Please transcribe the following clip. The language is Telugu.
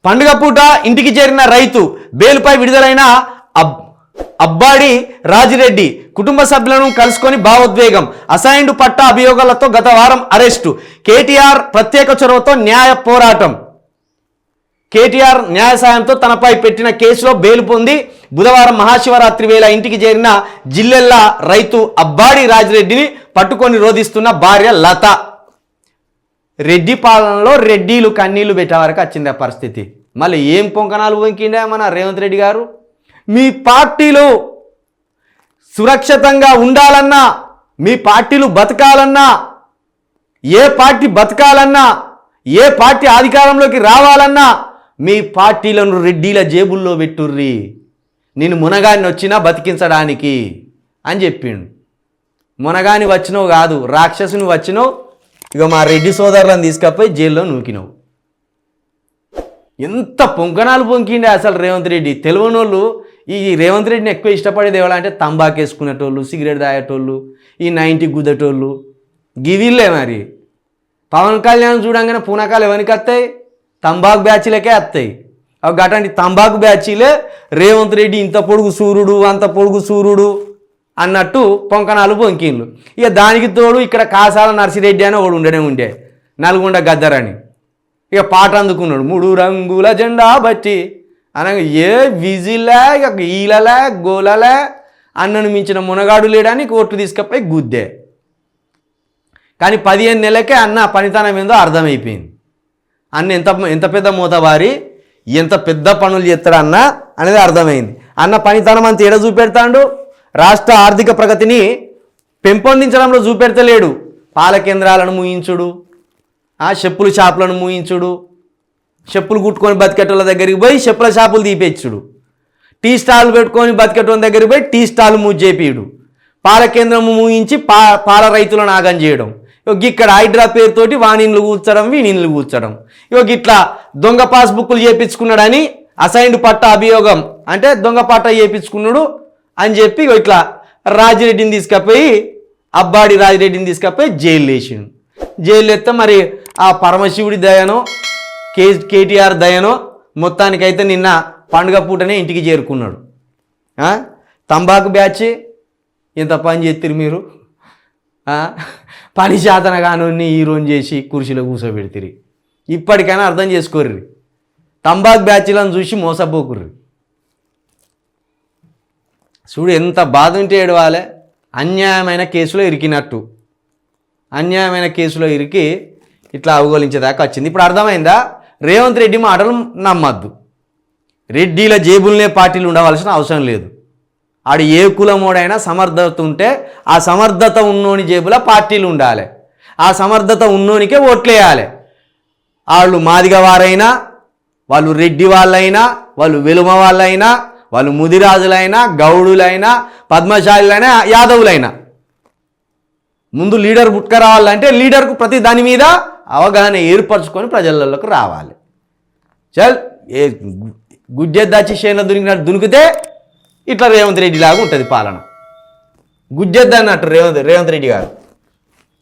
పండుగ పూట ఇంటికి చేరిన రైతు బెయిల్పై విడుదలైన అబ్బాడి రాజిరెడ్డి కుటుంబ సభ్యులను కలుసుకొని భావోద్వేగం. అసైన్డ్ పట్టా అభియోగాలతో గత వారం అరెస్టు. కేటీఆర్ ప్రత్యేక చొరవతో న్యాయ పోరాటం. కేటీఆర్ న్యాయ సాయంతో తనపై పెట్టిన కేసులో బెయిల్ పొంది బుధవారం మహాశివరాత్రి వేళ ఇంటికి చేరిన జిల్లెల్ల రైతు అబ్బాడి రాజిరెడ్డిని పట్టుకొని రోధిస్తున్న భార్య లత. రెడ్డి పాలనలో రెడ్డిలు కన్నీళ్లు పెట్టే వరకు వచ్చింది ఆ పరిస్థితి. మళ్ళీ ఏం పొంకనాలు పొంకిండే మన రేవంత్ రెడ్డి గారు. మీ పార్టీలు సురక్షితంగా ఉండాలన్నా, మీ పార్టీలు బతకాలన్నా, ఏ పార్టీ బతకాలన్నా, ఏ పార్టీ అధికారంలోకి రావాలన్నా మీ పార్టీలను రెడ్డిల జేబుల్లో పెట్టుర్రి. నేను మునగాన్ని వచ్చినా బతికించడానికి అని చెప్పిండు. మునగాని వచ్చినావు కాదు, రాక్షసుని వచ్చినావు. ఇక మా రెడ్డి సోదరులను తీసుకపోయి జైల్లో నూకినావు. ఎంత పొంకనాలు పొంకిండే అసలు రేవంత్ రెడ్డి. తెలియనోళ్ళు ఈ రేవంత్ రెడ్డిని ఎక్కువ ఇష్టపడేది ఎవరంటే తంబాకు వేసుకునేటోళ్ళు, సిగరెట్ తాగేటోళ్ళు, ఈ 90 గుద్దేటోళ్ళు, గివిళ్ళే. మరి పవన్ కళ్యాణ్ చూడంగానే పూనకాలు ఎవరికి వస్తాయి? తంబాకు బ్యాచీలకే వస్తాయి. అవి గట్లాంటి తంబాకు బ్యాచీలే రేవంత్ రెడ్డి ఇంత పొడుగు సూర్యుడు, అంత పొడుగు సూర్యుడు అన్నట్టు పొంకనాలు పొంకిండ్లు. ఇక దానికి తోడు ఇక్కడ కాసాల నర్సిరెడ్డి అని ఒకడు ఉండే నల్గొండ గద్దరని. ఇక పాట అందుకున్నాడు 3 రంగుల జెండా బట్టి అనగా ఏ విజిలే, ఇక ఈలలే, గోలలే, అన్నను మించిన మునగాడు లేడానికి ఓట్లు తీసుకపోయి గుద్దే. కానీ 15 నెలలకే అన్న పనితనం ఏందో అర్థమైపోయింది. అన్న ఎంత పెద్ద మూతబారి, ఎంత పెద్ద పనులు చేస్తాడు అన్న అనేది అర్థమైంది. అన్న పనితనం అంత ఏడ చూపెడతాడు? రాష్ట్ర ఆర్థిక ప్రగతిని పెంపొందించడంలో చూపెడతలేడు. పాల కేంద్రాలను మూయించుడు, చెప్పుల షాపులను మూయించుడు, చెప్పులు కుట్టుకొని బతికెట్టోళ్ళ దగ్గరికి పోయి చెప్పుల షాపులు తీపిచ్చుడు, టీ స్టాల్ పెట్టుకొని బతికెట్టోళ్ళ దగ్గరికి పోయి టీ స్టాల్ మూజేపియుడు, పాల కేంద్రం మూయించి పాల రైతులను ఆగం చేయడం. ఇక్కడ హైడ్రా పేరుతోటి వాణిన్లు కూర్చడం, వీణిన్లు కూర్చడం. ఇట్లా దొంగ పాస్బుక్లు చేయించుకున్నాడని అసైన్డ్ పట్టా అభియోగం, అంటే దొంగ పట్టా చేయించుకున్నాడు అని చెప్పి ఇట్లా రాజిరెడ్డిని తీసుకపోయి, అబ్బాడి రాజిరెడ్డిని తీసుకపోయి జైలు వేసిండు. జైలు వేస్తే మరి ఆ పరమశివుడి దయనో కేటీఆర్ దయనో మొత్తానికైతే నిన్న పండుగ పూటనే ఇంటికి చేరుకున్నాడు. తంబాకు బ్యాచ్ ఎంత పని చేస్తారు మీరు. పని శాతన కానోన్ని హీరోని చేసి కుర్చీలో కూర్చోబెడతారు. ఇప్పటికైనా అర్థం చేసుకోర్రి. తంబాకు బ్యాచ్లను చూసి మోసపోకుర్రి. చూడు ఎంత బాధ ఉంటే ఏడవాలే. అన్యాయమైన కేసులో ఇరికినట్టు, అన్యాయమైన కేసులో ఇరికి ఇట్లా అవగోలించేదాకా వచ్చింది. ఇప్పుడు అర్థమైందా? రేవంత్ రెడ్డి మాటలు నమ్మద్దు. రెడ్డిల జేబులనే పార్టీలు ఉండవలసిన అవసరం లేదు. ఆడు ఏ కులమోడైనా సమర్థత ఉంటే ఆ సమర్థత ఉన్నోని జేబుల పార్టీలు ఉండాలి. ఆ సమర్థత ఉన్నోనికే ఓట్లేయాలి. వాళ్ళు మాదిగ వారైనా, వాళ్ళు రెడ్డి వాళ్ళైనా, వాళ్ళు వెలుమ వాళ్ళైనా, వాళ్ళు ముదిరాజులైనా, గౌడులైనా, పద్మశాలులైనా, యాదవులైనా, ముందు లీడర్ పుట్టుకురావాలంటే లీడర్కు ప్రతి దాని మీద అవగాహన ఏర్పరచుకొని ప్రజలలోకి రావాలి. చల్ ఏ గుడ్డెద్దాచి చేనులో దునికితే ఇట్లా రేవంత్ రెడ్డి లాగా ఉంటుంది పాలన. గుడ్డెద్దు అన్నట్టు రేవంత్ రెడ్డి గారు.